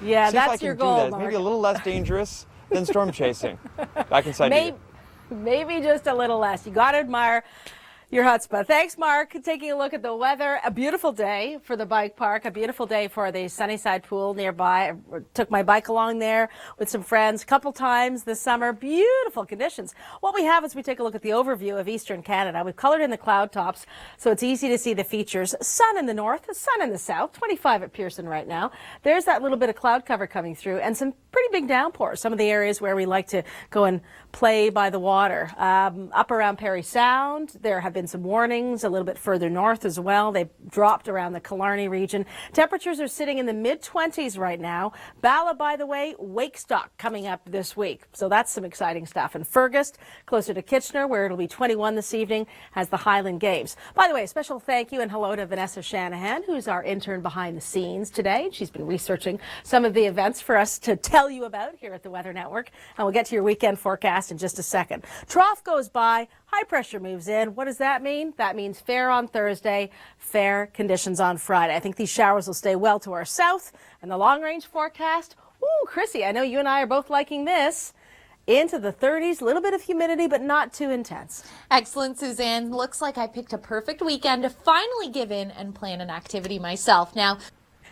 Yeah, See if I that's can your do goal, that. It's Mark. maybe a little less dangerous than storm chasing. Back inside you. Maybe just a little less. You got to admire your hot spot. Thanks, Mark. Taking a look at the weather. A beautiful day for the bike park. A beautiful day for the Sunnyside pool nearby. I took my bike along there with some friends a couple times this summer. Beautiful conditions. What we have is we take a look at the overview of eastern Canada. We've colored in the cloud tops so it's easy to see the features. Sun in the north, sun in the south. 25 at Pearson right now. There's that little bit of cloud cover coming through and some pretty big downpours. Some of the areas where we like to go and play by the water. Up around Parry Sound, there have been some warnings a little bit further north as well. They've dropped around the Killarney region. Temperatures are sitting in the mid-20s right now. Bala, by the way, Wakestock coming up this week. So that's some exciting stuff. And Fergus, closer to Kitchener, where it'll be 21 this evening, has the Highland Games. By the way, a special thank you and hello to Vanessa Shanahan, who's our intern behind the scenes today. She's been researching some of the events for us to tell you about here at the Weather Network. And we'll get to your weekend forecast in just a second. Trough goes by, high pressure moves in. What does that mean? That means fair on Thursday, fair conditions on Friday. I think these showers will stay well to our south. And the long range forecast, ooh, Chrissy, I know you and I are both liking this. Into the 30s, a little bit of humidity, but not too intense. Excellent, Suzanne. Looks like I picked a perfect weekend to finally give in and plan an activity myself. Now,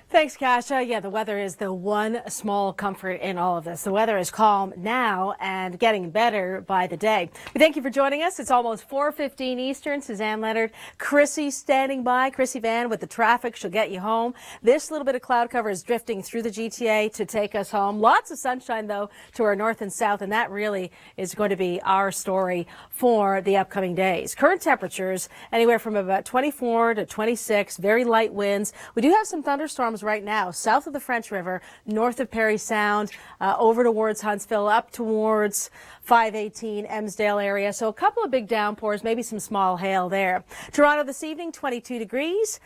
thanks, Kasha. Yeah, the weather is the one small comfort in all of this. The weather is calm now and getting better by the day. We thank you for joining us. It's almost 4:15 Eastern. Suzanne Leonard, Chrissy standing by. Chrissy Van with the traffic. She'll get you home. This little bit of cloud cover is drifting through the GTA to take us home. Lots of sunshine, though, to our north and south, and that really is going to be our story for the upcoming days. Current temperatures anywhere from about 24 to 26, very light winds. We do have some thunderstorms right now south of the French River, north of Parry Sound, over towards Huntsville, up towards 518 Emsdale area. So a couple of big downpours, maybe some small hail there. Toronto this evening, 22 degrees.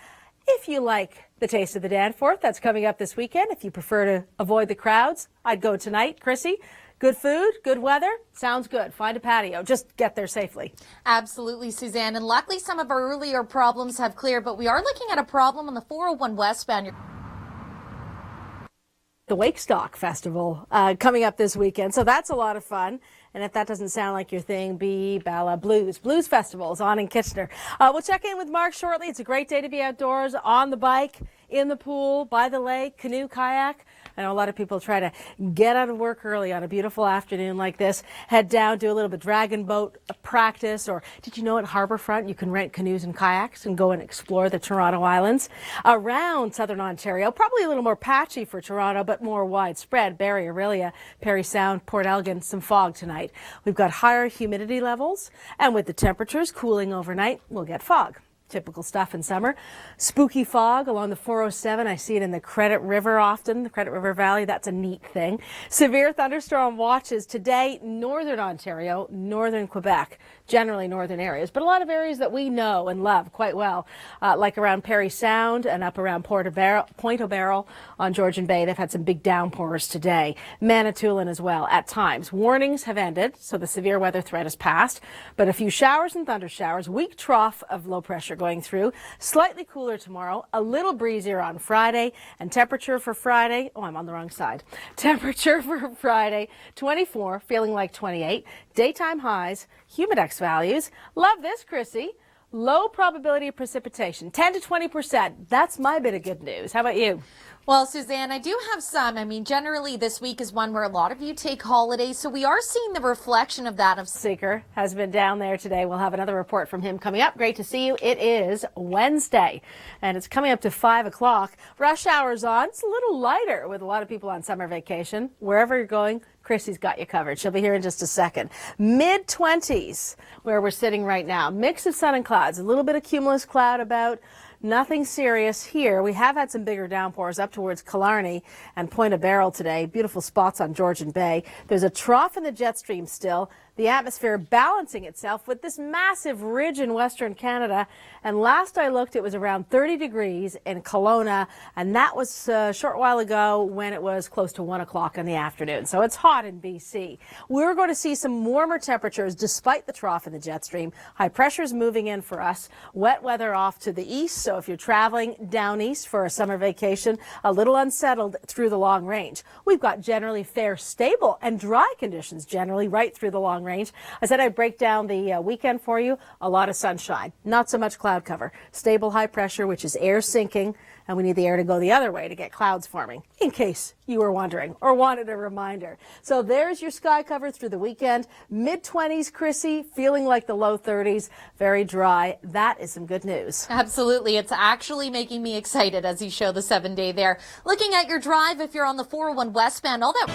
If you like the taste of the Danforth, that's coming up this weekend. If you prefer to avoid the crowds, I'd go tonight. Chrissy, good food, good weather. Sounds good. Find a patio. Just get there safely. absolutely, Suzanne. And luckily, some of our earlier problems have cleared, but we are looking at a problem on the 401 westbound. The Wakestock Festival coming up this weekend. So that's a lot of fun. And if that doesn't sound like your thing, be Bala Blues. Blues Festival is on in Kitchener. We'll check in with Mark shortly. It's a great day to be outdoors, on the bike, in the pool, by the lake, canoe, kayak. I know a lot of people try to get out of work early on a beautiful afternoon like this, head down, do a little bit dragon boat practice, or did you know at Harbourfront you can rent canoes and kayaks and go and explore the Toronto Islands? Around southern Ontario, probably a little more patchy for Toronto, but more widespread. Barrie, Orillia, Parry Sound, Port Elgin, some fog tonight. We've got higher humidity levels, and with the temperatures cooling overnight, we'll get fog. Typical stuff in summer. Spooky fog along the 407. I see it in the Credit River often, the Credit River Valley. That's a neat thing. Severe thunderstorm watches today, northern Ontario, northern Quebec, generally northern areas, but a lot of areas that we know and love quite well, like around Parry Sound and up around Point O'Barrel on Georgian Bay. They've had some big downpours today. Manitoulin as well at times. Warnings have ended, so the severe weather threat has passed, but a few showers and thunder showers. Weak trough of low pressure going through. Slightly cooler tomorrow, a little breezier on Friday, and temperature for Friday, oh, I'm on the wrong side. Temperature for Friday, 24, feeling like 28. Daytime highs, humidex values. Love this, Chrissy. Low probability of precipitation, 10 to 20%. That's my bit of good news. How about you? Well, Suzanne, I do have some. I mean, generally this week is one where a lot of you take holidays, so we are seeing the reflection of that. Seeker has been down there today. We'll have another report from him coming up. Great to see you. It is Wednesday, and it's coming up to 5 o'clock. Rush hour's on. It's a little lighter with a lot of people on summer vacation. Wherever you're going, Chrissy's got you covered. She'll be here in just a second. Mid-20s, where we're sitting right now. Mix of sun and clouds. A little bit of cumulus cloud about. Nothing serious here. We have had some bigger downpours up towards Killarney and Point O'Barrel today. Beautiful spots on Georgian Bay. There's a trough in the jet stream still. The atmosphere balancing itself with this massive ridge in Western Canada. And last I looked, it was around 30 degrees in Kelowna, and that was a short while ago when it was close to 1 o'clock in the afternoon. So it's hot in BC. We're going to see some warmer temperatures despite the trough in the jet stream. High pressure is moving in for us. Wet weather off to the east. So if you're traveling down east for a summer vacation, a little unsettled through the long range. We've got generally fair, stable and dry conditions generally right through the long range. I said I'd break down the weekend for you. A lot of sunshine, not so much cloud cover. Stable high pressure, which is air sinking, and we need the air to go the other way to get clouds forming, in case you were wondering or wanted a reminder. So there's your sky cover through the weekend. Mid-20s, Chrissy, feeling like the low 30s, very dry. That is some good news. Absolutely. It's actually making me excited as you show the 7-day there. Looking at your drive, if you're on the 401 westbound, all that...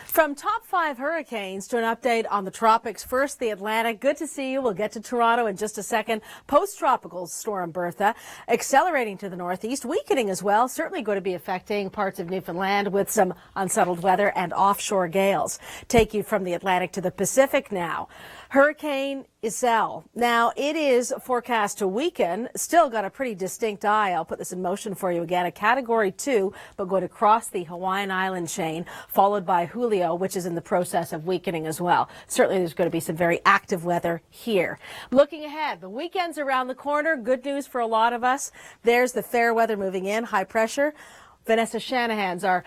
From top 5 hurricanes to an update on the tropics. First, the Atlantic. Good to see you. We'll get to Toronto in just a second. Post-tropical storm Bertha accelerating to the northeast, weakening as well. Certainly going to be affecting parts of Newfoundland with some unsettled weather and offshore gales. Take you from the Atlantic to the Pacific now. Hurricane Iselle. Now, it is forecast to weaken. Still got a pretty distinct eye. I'll put this in motion for you again. A Category 2, but going to cross the Hawaiian island chain, followed by Julio, which is in the process of weakening as well. Certainly, there's going to be some very active weather here. Looking ahead, the weekend's around the corner. Good news for a lot of us. There's the fair weather moving in, high pressure. Vanessa Shanahan's our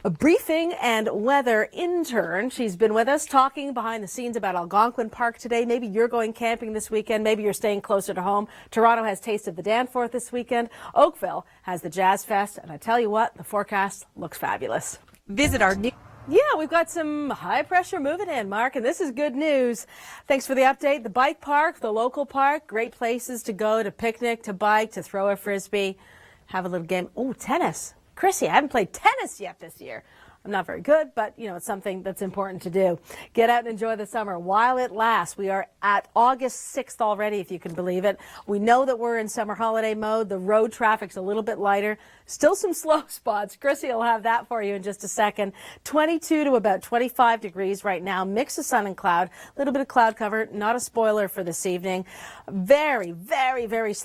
a briefing and weather intern. She's been with us talking behind the scenes about Algonquin Park today. Maybe you're going camping this weekend. Maybe you're staying closer to home. Toronto has Taste of the Danforth this weekend. Oakville has the Jazz Fest. And I tell you what, the forecast looks fabulous. Visit our new... Yeah, we've got some high pressure moving in, Mark, and this is good news. Thanks for the update. The bike park, the local park, great places to go to picnic, to bike, to throw a frisbee, have a little game. Oh, tennis. Chrissy, I haven't played tennis yet this year. I'm not very good, but, you know, it's something that's important to do. Get out and enjoy the summer while it lasts. We are at August 6th already, if you can believe it. We know that we're in summer holiday mode. The road traffic's a little bit lighter. Still some slow spots. Chrissy will have that for you in just a second. 22 to about 25 degrees right now. Mix of sun and cloud. A little bit of cloud cover. Not a spoiler for this evening. Very, very, very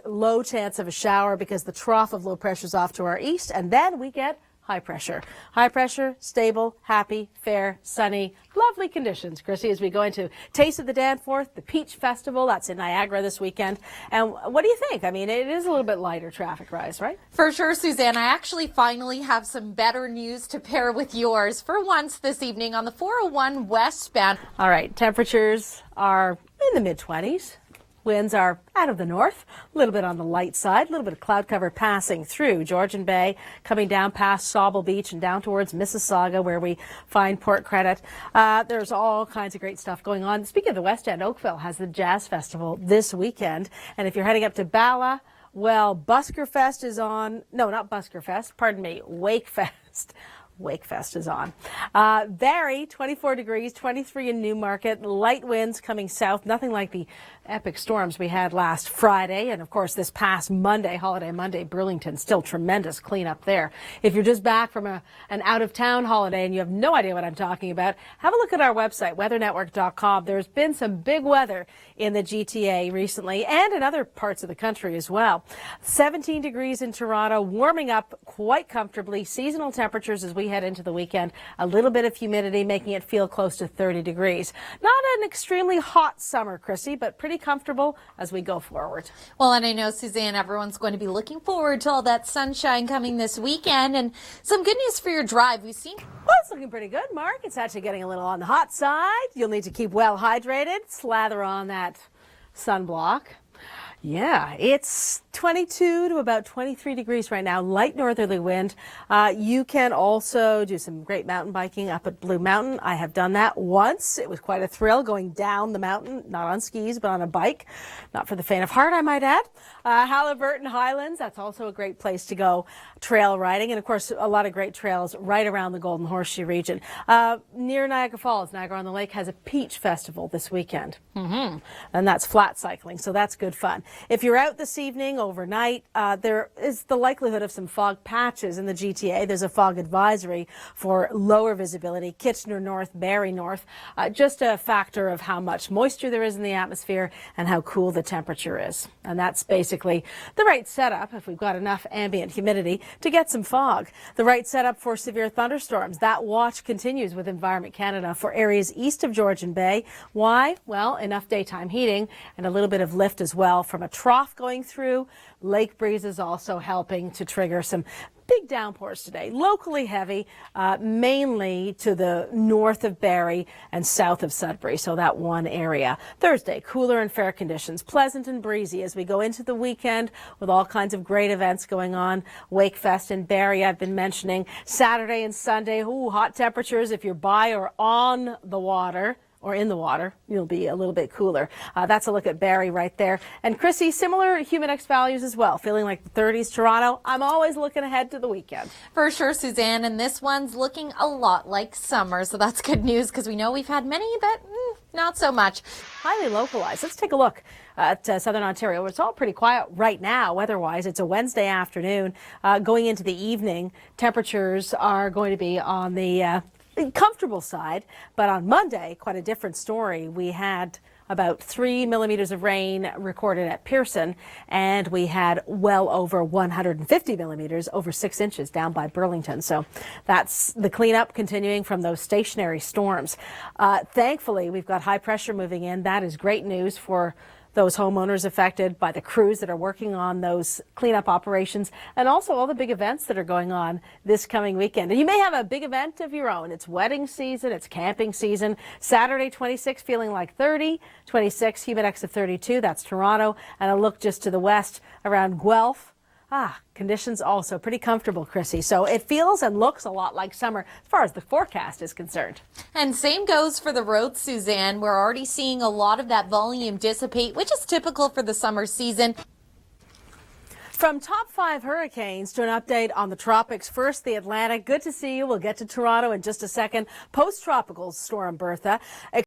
low chance of a shower because the trough of low pressure is off to our east. And then we get high pressure. High pressure, stable, happy, fair, sunny, lovely conditions, Chrissy, as we go into Taste of the Danforth, the Peach Festival. That's in Niagara this weekend. And what do you think? I mean, it is a little bit lighter traffic rise, right? For sure, Suzanne. I actually finally have some better news to pair with yours for once this evening on the 401 westbound. All right. Temperatures are in the mid-20s. Winds are out of the north, a little bit on the light side, a little bit of cloud cover passing through Georgian Bay, coming down past Sauble Beach and down towards Mississauga, where we find Port Credit. There's all kinds of great stuff going on. Speaking of the West End, Oakville has the Jazz Festival this weekend. And if you're heading up to Bala, well, Buskerfest is on. No, not Buskerfest. Pardon me. Wakefest. Wakefest is on. Barrie, 24 degrees, 23 in Newmarket. Light winds coming south. Nothing like the epic storms we had last Friday. And, of course, this past Monday, holiday Monday, Burlington, still tremendous cleanup there. If you're just back from an out-of-town holiday and you have no idea what I'm talking about, have a look at our website, weathernetwork.com. There's been some big weather in the GTA recently and in other parts of the country as well. 17 degrees in Toronto, warming up quite comfortably. Seasonal temperatures as we head into the weekend. A little bit of humidity making it feel close to 30 degrees. Not an extremely hot summer, Chrissy, but pretty comfortable as we go forward. Well, and I know, Suzanne, everyone's going to be looking forward to all that sunshine coming this weekend. And some good news for your drive. We've seen... Well, it's looking pretty good, Mark. It's actually getting a little on the hot side. You'll need to keep well hydrated. Slather on that sunblock. Yeah, it's 22 to about 23 degrees right now, light northerly wind. You can also do some great mountain biking up at Blue Mountain. I have done that once. It was quite a thrill going down the mountain, not on skis, but on a bike. Not for the faint of heart, I might add. Halliburton Highlands, that's also a great place to go trail riding. And, of course, a lot of great trails right around the Golden Horseshoe region. Near Niagara Falls, Niagara-on-the-Lake has a Peach Festival this weekend. And that's flat cycling, so that's good fun. If you're out this evening, overnight, there is the likelihood of some fog patches in the GTA. There's a fog advisory for lower visibility, Kitchener North, Barrie North, just a factor of how much moisture there is in the atmosphere and how cool the temperature is. And that's basically the right setup, if we've got enough ambient humidity, to get some fog. The right setup for severe thunderstorms. That watch continues with Environment Canada for areas east of Georgian Bay. Why? Well, enough daytime heating and a little bit of lift as well from a trough going through. Lake breeze is also helping to trigger some big downpours today, locally heavy, mainly to the north of Barrie and south of Sudbury, so that one area. Thursday, cooler and fair conditions, pleasant and breezy as we go into the weekend with all kinds of great events going on. Wakefest in Barrie, I've been mentioning. Saturday and Sunday, hot temperatures if you're by or on the water. Or in the water, you'll be a little bit cooler. That's a look at Barrie right there. And Chrissy, similar Humidex values as well, feeling like the 30s. Toronto, I'm always looking ahead to the weekend. For sure, Suzanne, and this one's looking a lot like summer, so that's good news because we know we've had many that not so much. Highly localized. Let's take a look at southern Ontario. It's all pretty quiet right now weather-wise. It's a Wednesday afternoon. Going into the evening, temperatures are going to be on the comfortable side, but on Monday, quite a different story. We had about 3 millimeters of rain recorded at Pearson, and we had well over 150 millimeters, over 6 inches down by Burlington. So that's the cleanup continuing from those stationary storms. Thankfully, we've got high pressure moving in. That is great news for those homeowners affected by the crews that are working on those cleanup operations, and also all the big events that are going on this coming weekend. And you may have a big event of your own. It's wedding season, it's camping season. Saturday, 26, feeling like 30, 26, Humidex of 32, that's Toronto, and a look just to the west around Guelph. Conditions also pretty comfortable, Chrissy. So it feels and looks a lot like summer as far as the forecast is concerned. And same goes for the roads, Suzanne. We're already seeing a lot of that volume dissipate, which is typical for the summer season. From top 5 hurricanes to an update on the tropics. First, the Atlantic. Good to see you. We'll get to Toronto in just a second. Post-tropical storm Bertha.